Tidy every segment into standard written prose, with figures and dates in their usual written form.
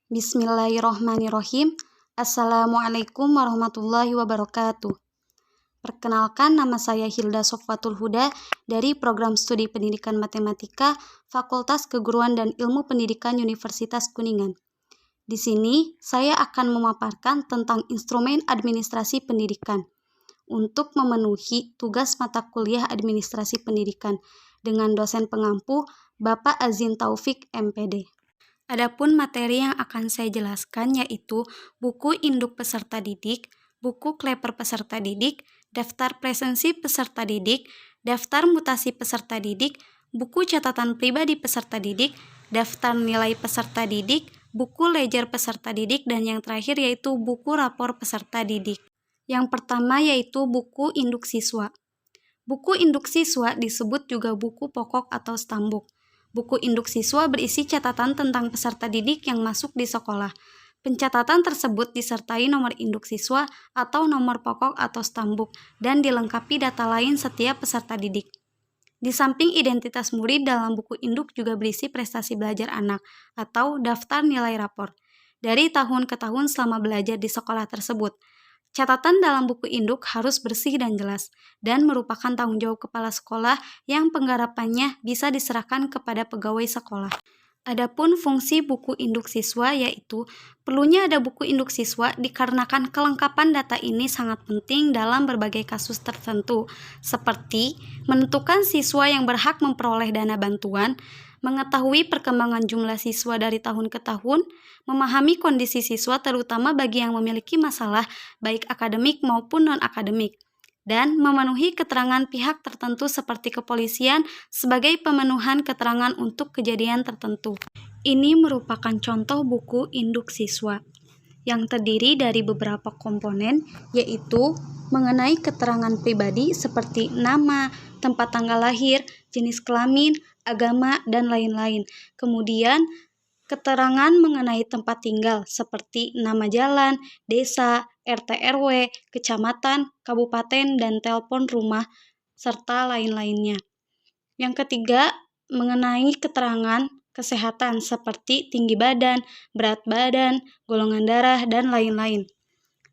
Bismillahirrohmanirrohim. Assalamualaikum warahmatullahi wabarakatuh. Perkenalkan, nama saya Hilda Sofwatul Huda dari Program Studi Pendidikan Matematika Fakultas Keguruan dan Ilmu Pendidikan Universitas Kuningan. Di sini, saya akan memaparkan tentang instrumen administrasi pendidikan untuk memenuhi tugas mata kuliah administrasi pendidikan dengan dosen pengampu Bapak Azin Taufik, MPD. Adapun materi yang akan saya jelaskan yaitu buku induk peserta didik, buku kleper peserta didik, daftar presensi peserta didik, daftar mutasi peserta didik, buku catatan pribadi peserta didik, daftar nilai peserta didik, buku ledger peserta didik, dan yang terakhir yaitu buku rapor peserta didik. Yang pertama yaitu buku induk siswa. Buku induk siswa disebut juga buku pokok atau stambuk. Buku induk siswa berisi catatan tentang peserta didik yang masuk di sekolah. Pencatatan tersebut disertai nomor induk siswa atau nomor pokok atau stambuk dan dilengkapi data lain setiap peserta didik. Di samping identitas murid, dalam buku induk juga berisi prestasi belajar anak atau daftar nilai rapor dari tahun ke tahun selama belajar di sekolah tersebut. Catatan dalam buku induk harus bersih dan jelas, dan merupakan tanggung jawab kepala sekolah yang penggarapannya bisa diserahkan kepada pegawai sekolah. Adapun fungsi buku induk siswa yaitu perlunya ada buku induk siswa dikarenakan kelengkapan data ini sangat penting dalam berbagai kasus tertentu, seperti menentukan siswa yang berhak memperoleh dana bantuan, mengetahui perkembangan jumlah siswa dari tahun ke tahun, memahami kondisi siswa terutama bagi yang memiliki masalah baik akademik maupun non-akademik, dan memenuhi keterangan pihak tertentu seperti kepolisian sebagai pemenuhan keterangan untuk kejadian tertentu. Ini merupakan contoh buku induk siswa yang terdiri dari beberapa komponen, yaitu mengenai keterangan pribadi seperti nama, tempat tanggal lahir, jenis kelamin, agama, dan lain-lain. Kemudian, keterangan mengenai tempat tinggal seperti nama jalan, desa, RT RW, kecamatan, kabupaten, dan telepon rumah, serta lain-lainnya. Yang ketiga, mengenai keterangan kesehatan seperti tinggi badan, berat badan, golongan darah, dan lain-lain.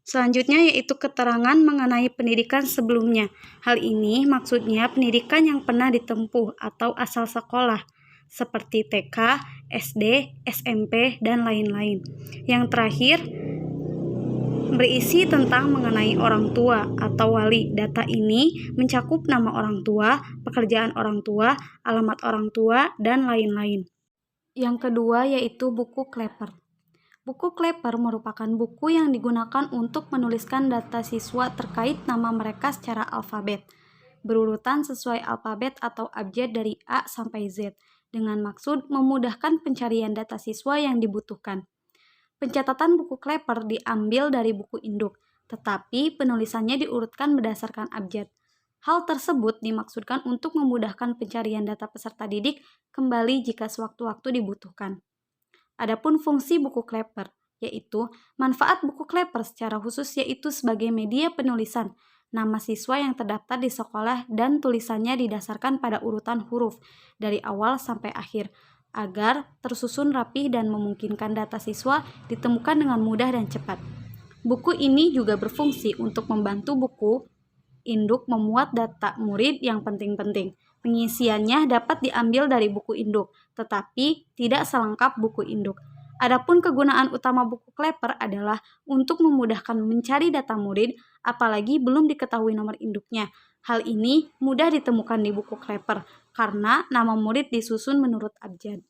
Selanjutnya yaitu keterangan mengenai pendidikan sebelumnya. Hal ini maksudnya pendidikan yang pernah ditempuh atau asal sekolah, seperti TK, SD, SMP, dan lain-lain. Yang terakhir, berisi tentang mengenai orang tua atau wali. Data ini mencakup nama orang tua, pekerjaan orang tua, alamat orang tua, dan lain-lain. Yang kedua yaitu buku kleper. Buku kleper merupakan buku yang digunakan untuk menuliskan data siswa terkait nama mereka secara alfabet, berurutan sesuai alfabet atau abjad dari A sampai Z, dengan maksud memudahkan pencarian data siswa yang dibutuhkan. Pencatatan buku kleper diambil dari buku induk, tetapi penulisannya diurutkan berdasarkan abjad. Hal tersebut dimaksudkan untuk memudahkan pencarian data peserta didik kembali jika sewaktu-waktu dibutuhkan. Adapun fungsi buku kleper, yaitu manfaat buku kleper secara khusus yaitu sebagai media penulisan nama siswa yang terdaftar di sekolah dan tulisannya didasarkan pada urutan huruf dari awal sampai akhir, agar tersusun rapih dan memungkinkan data siswa ditemukan dengan mudah dan cepat. Buku ini juga berfungsi untuk membantu buku induk memuat data murid yang penting-penting. Pengisiannya dapat diambil dari buku induk, tetapi tidak selengkap buku induk. Adapun kegunaan utama buku kleper adalah untuk memudahkan mencari data murid, apalagi belum diketahui nomor induknya. Hal ini mudah ditemukan di buku kleper, karena nama murid disusun menurut abjad.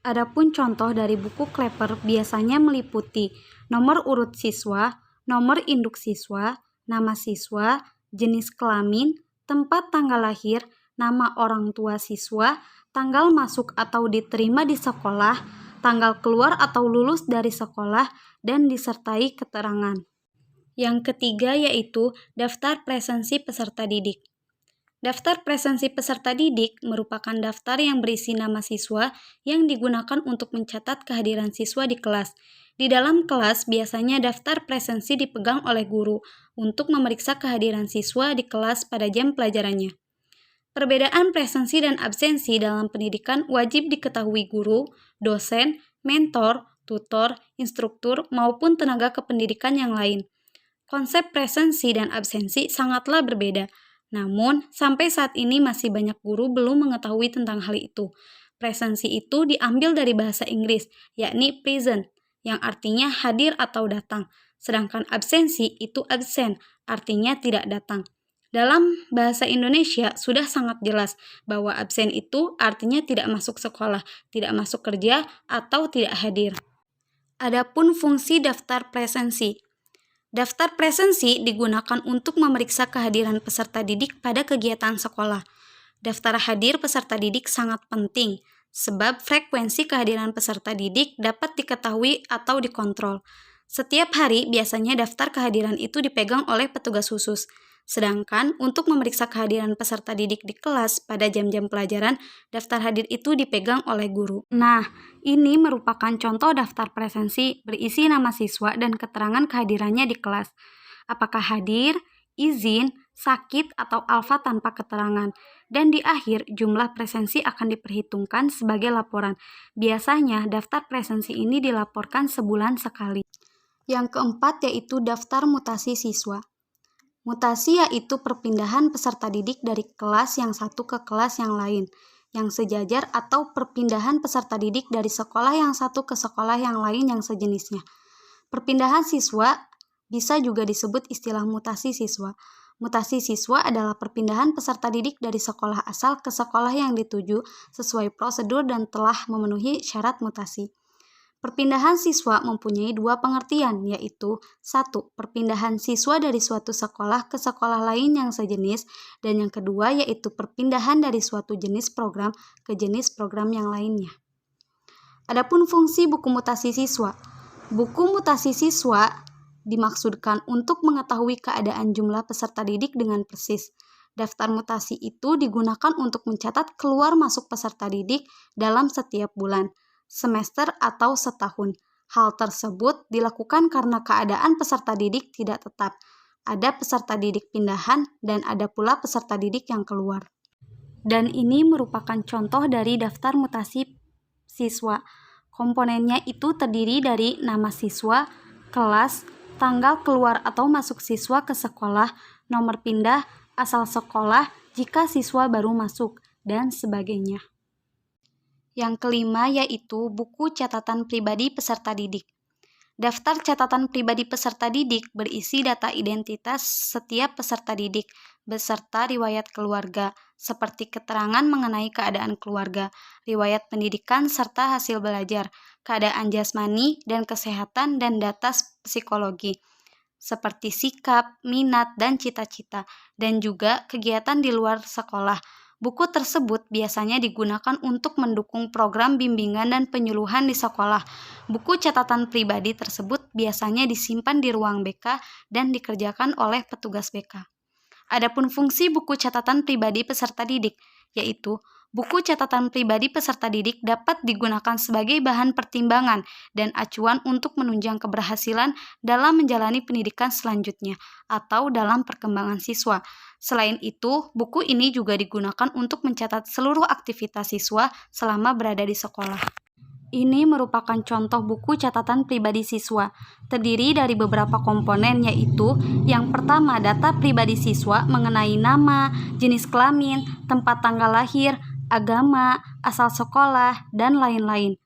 Adapun contoh dari buku kleper biasanya meliputi nomor urut siswa, nomor induk siswa, nama siswa, jenis kelamin, tempat tanggal lahir, nama orang tua siswa, tanggal masuk atau diterima di sekolah, tanggal keluar atau lulus dari sekolah, dan disertai keterangan. Yang ketiga yaitu daftar presensi peserta didik. Daftar presensi peserta didik merupakan daftar yang berisi nama siswa yang digunakan untuk mencatat kehadiran siswa di kelas. Di dalam kelas biasanya daftar presensi dipegang oleh guru untuk memeriksa kehadiran siswa di kelas pada jam pelajarannya. Perbedaan presensi dan absensi dalam pendidikan wajib diketahui guru, dosen, mentor, tutor, instruktur, maupun tenaga kependidikan yang lain. Konsep presensi dan absensi sangatlah berbeda. Namun, sampai saat ini masih banyak guru belum mengetahui tentang hal itu. Presensi itu diambil dari bahasa Inggris, yakni present, yang artinya hadir atau datang. Sedangkan absensi itu absent, artinya tidak datang. Dalam bahasa Indonesia sudah sangat jelas bahwa absen itu artinya tidak masuk sekolah, tidak masuk kerja, atau tidak hadir. Adapun fungsi daftar presensi. Daftar presensi digunakan untuk memeriksa kehadiran peserta didik pada kegiatan sekolah. Daftar hadir peserta didik sangat penting, sebab frekuensi kehadiran peserta didik dapat diketahui atau dikontrol. Setiap hari biasanya daftar kehadiran itu dipegang oleh petugas khusus. Sedangkan untuk memeriksa kehadiran peserta didik di kelas pada jam-jam pelajaran, daftar hadir itu dipegang oleh guru. Nah, ini merupakan contoh daftar presensi berisi nama siswa dan keterangan kehadirannya di kelas. Apakah hadir, izin, sakit, atau alfa tanpa keterangan. Dan di akhir, jumlah presensi akan diperhitungkan sebagai laporan. Biasanya, daftar presensi ini dilaporkan sebulan sekali. Yang keempat yaitu daftar mutasi siswa. Mutasi yaitu perpindahan peserta didik dari kelas yang satu ke kelas yang lain, yang sejajar, atau perpindahan peserta didik dari sekolah yang satu ke sekolah yang lain yang sejenisnya. Perpindahan siswa bisa juga disebut istilah mutasi siswa. Mutasi siswa adalah perpindahan peserta didik dari sekolah asal ke sekolah yang dituju sesuai prosedur dan telah memenuhi syarat mutasi. Perpindahan siswa mempunyai dua pengertian, yaitu 1. Perpindahan siswa dari suatu sekolah ke sekolah lain yang sejenis, dan yang kedua yaitu perpindahan dari suatu jenis program ke jenis program yang lainnya. Adapun fungsi buku mutasi siswa. Buku mutasi siswa dimaksudkan untuk mengetahui keadaan jumlah peserta didik dengan persis. Daftar mutasi itu digunakan untuk mencatat keluar masuk peserta didik dalam setiap bulan, semester, atau setahun. Hal tersebut dilakukan karena keadaan peserta didik tidak tetap. Ada peserta didik pindahan dan ada pula peserta didik yang keluar. Dan ini merupakan contoh dari daftar mutasi siswa. Komponennya itu terdiri dari nama siswa, kelas, tanggal keluar atau masuk siswa ke sekolah, nomor pindah, asal sekolah jika siswa baru masuk, dan sebagainya. Yang kelima yaitu buku catatan pribadi peserta didik. Daftar catatan pribadi peserta didik berisi data identitas setiap peserta didik, beserta riwayat keluarga, seperti keterangan mengenai keadaan keluarga, riwayat pendidikan serta hasil belajar, keadaan jasmani dan kesehatan, dan data psikologi, seperti sikap, minat, dan cita-cita, dan juga kegiatan di luar sekolah. Buku tersebut biasanya digunakan untuk mendukung program bimbingan dan penyuluhan di sekolah. Buku catatan pribadi tersebut biasanya disimpan di ruang BK dan dikerjakan oleh petugas BK. Adapun fungsi buku catatan pribadi peserta didik, yaitu buku catatan pribadi peserta didik dapat digunakan sebagai bahan pertimbangan dan acuan untuk menunjang keberhasilan dalam menjalani pendidikan selanjutnya atau dalam perkembangan siswa. Selain itu, buku ini juga digunakan untuk mencatat seluruh aktivitas siswa selama berada di sekolah. Ini merupakan contoh buku catatan pribadi siswa, terdiri dari beberapa komponen, yaitu yang pertama data pribadi siswa mengenai nama, jenis kelamin, tempat tanggal lahir, agama, asal sekolah, dan lain-lain.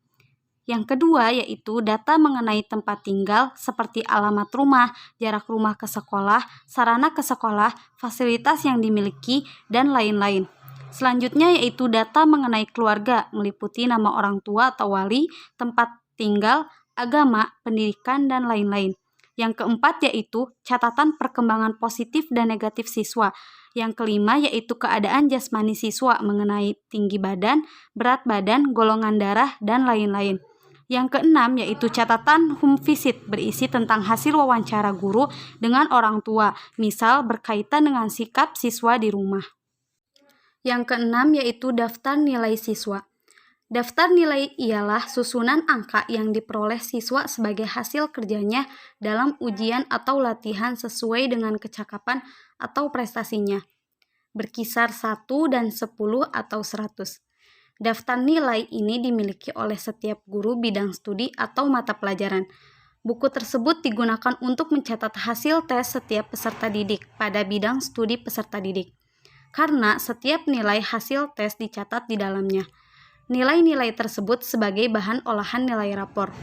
Yang kedua yaitu data mengenai tempat tinggal seperti alamat rumah, jarak rumah ke sekolah, sarana ke sekolah, fasilitas yang dimiliki, dan lain-lain. Selanjutnya yaitu data mengenai keluarga, meliputi nama orang tua atau wali, tempat tinggal, agama, pendidikan, dan lain-lain. Yang keempat yaitu catatan perkembangan positif dan negatif siswa. Yang kelima yaitu keadaan jasmani siswa mengenai tinggi badan, berat badan, golongan darah, dan lain-lain. Yang keenam yaitu catatan home visit berisi tentang hasil wawancara guru dengan orang tua, misal berkaitan dengan sikap siswa di rumah. Yang keenam yaitu daftar nilai siswa. Daftar nilai ialah susunan angka yang diperoleh siswa sebagai hasil kerjanya dalam ujian atau latihan sesuai dengan kecakapan atau prestasinya, berkisar 1 dan 10 atau 100. Daftar nilai ini dimiliki oleh setiap guru bidang studi atau mata pelajaran. Buku tersebut digunakan untuk mencatat hasil tes setiap peserta didik pada bidang studi peserta didik. Karena setiap nilai hasil tes dicatat di dalamnya. Nilai-nilai tersebut sebagai bahan olahan nilai rapor.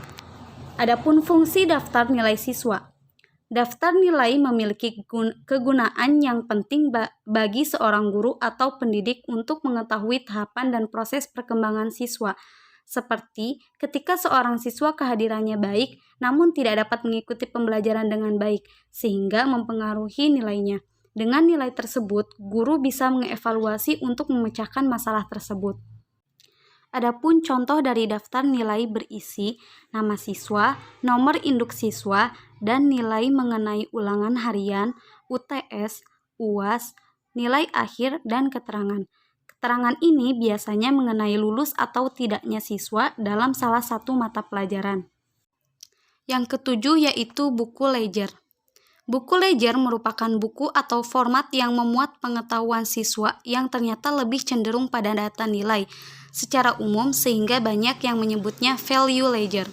Adapun fungsi daftar nilai siswa. Daftar nilai memiliki kegunaan yang penting bagi seorang guru atau pendidik untuk mengetahui tahapan dan proses perkembangan siswa. Seperti ketika seorang siswa kehadirannya baik, namun tidak dapat mengikuti pembelajaran dengan baik, sehingga mempengaruhi nilainya. Dengan nilai tersebut, guru bisa mengevaluasi untuk memecahkan masalah tersebut. Adapun contoh dari daftar nilai berisi nama siswa, nomor induk siswa, dan nilai mengenai ulangan harian, UTS, UAS, nilai akhir, dan keterangan. Keterangan ini biasanya mengenai lulus atau tidaknya siswa dalam salah satu mata pelajaran. Yang ketujuh yaitu buku ledger. Buku ledger merupakan buku atau format yang memuat pengetahuan siswa yang ternyata lebih cenderung pada data nilai secara umum sehingga banyak yang menyebutnya value ledger.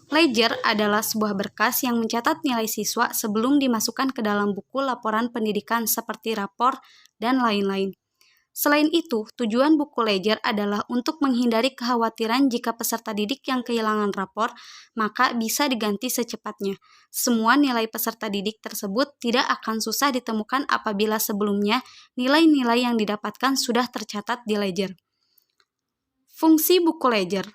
Ledger adalah sebuah berkas yang mencatat nilai siswa sebelum dimasukkan ke dalam buku laporan pendidikan seperti rapor dan lain-lain. Selain itu, tujuan buku ledger adalah untuk menghindari kekhawatiran jika peserta didik yang kehilangan rapor, maka bisa diganti secepatnya. Semua nilai peserta didik tersebut tidak akan susah ditemukan apabila sebelumnya nilai-nilai yang didapatkan sudah tercatat di ledger. Fungsi buku ledger.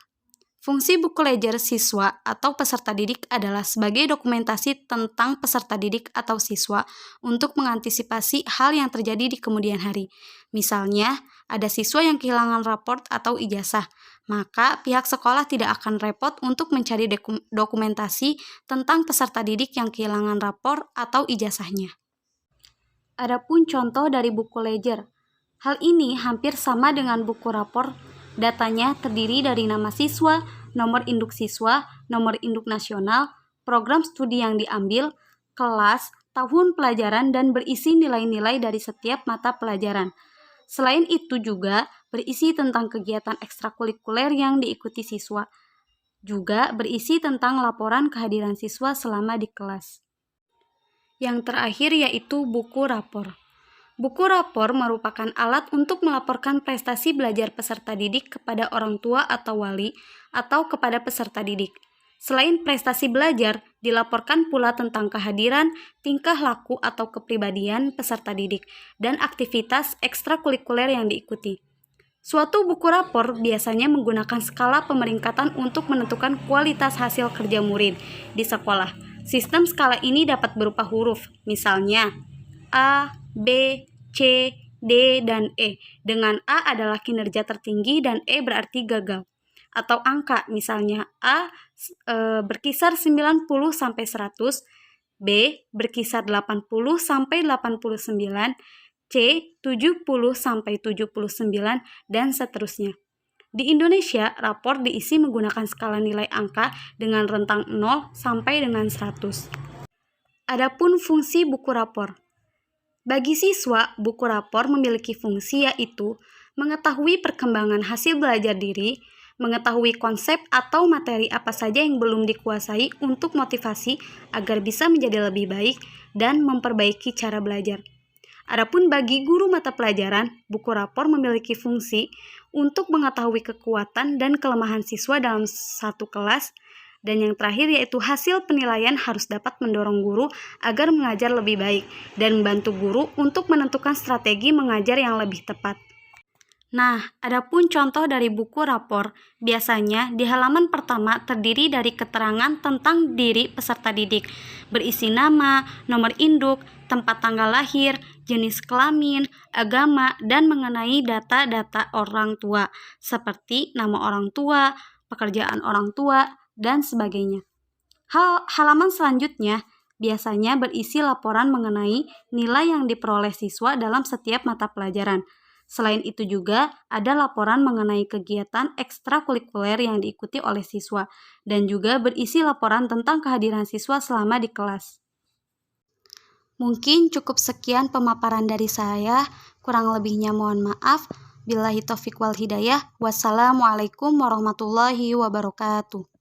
Fungsi buku ledger siswa atau peserta didik adalah sebagai dokumentasi tentang peserta didik atau siswa untuk mengantisipasi hal yang terjadi di kemudian hari. Misalnya, ada siswa yang kehilangan raport atau ijazah, maka pihak sekolah tidak akan repot untuk mencari dokumentasi tentang peserta didik yang kehilangan rapor atau ijazahnya. Adapun contoh dari buku ledger. Hal ini hampir sama dengan buku rapor. Datanya terdiri dari nama siswa, nomor induk siswa, nomor induk nasional, program studi yang diambil, kelas, tahun pelajaran, dan berisi nilai-nilai dari setiap mata pelajaran. Selain itu juga berisi tentang kegiatan ekstrakurikuler yang diikuti siswa. Juga berisi tentang laporan kehadiran siswa selama di kelas. Yang terakhir yaitu buku rapor. Buku rapor merupakan alat untuk melaporkan prestasi belajar peserta didik kepada orang tua atau wali atau kepada peserta didik. Selain prestasi belajar, dilaporkan pula tentang kehadiran, tingkah laku atau kepribadian peserta didik, dan aktivitas ekstrakurikuler yang diikuti. Suatu buku rapor biasanya menggunakan skala pemeringkatan untuk menentukan kualitas hasil kerja murid di sekolah. Sistem skala ini dapat berupa huruf, misalnya A, B, C, D, dan E. Dengan A adalah kinerja tertinggi dan E berarti gagal. Atau angka, misalnya A berkisar 90 sampai 100, B berkisar 80 sampai 89, C 70 sampai 79, dan seterusnya. Di Indonesia, rapor diisi menggunakan skala nilai angka dengan rentang 0 sampai dengan 100. Adapun fungsi buku rapor. Bagi siswa, buku rapor memiliki fungsi yaitu mengetahui perkembangan hasil belajar diri, mengetahui konsep atau materi apa saja yang belum dikuasai untuk motivasi agar bisa menjadi lebih baik dan memperbaiki cara belajar. Adapun bagi guru mata pelajaran, buku rapor memiliki fungsi untuk mengetahui kekuatan dan kelemahan siswa dalam satu kelas. Dan yang terakhir yaitu hasil penilaian harus dapat mendorong guru agar mengajar lebih baik dan membantu guru untuk menentukan strategi mengajar yang lebih tepat. Nah, adapun contoh dari buku rapor, biasanya di halaman pertama terdiri dari keterangan tentang diri peserta didik, berisi nama, nomor induk, tempat tanggal lahir, jenis kelamin, agama, dan mengenai data-data orang tua, seperti nama orang tua, pekerjaan orang tua, dan sebagainya. Halaman selanjutnya biasanya berisi laporan mengenai nilai yang diperoleh siswa dalam setiap mata pelajaran. Selain itu juga ada laporan mengenai kegiatan ekstrakurikuler yang diikuti oleh siswa dan juga berisi laporan tentang kehadiran siswa selama di kelas. Mungkin cukup sekian pemaparan dari saya, kurang lebihnya mohon maaf. Billahi taufiq wal hidayah. Wassalamualaikum warahmatullahi wabarakatuh.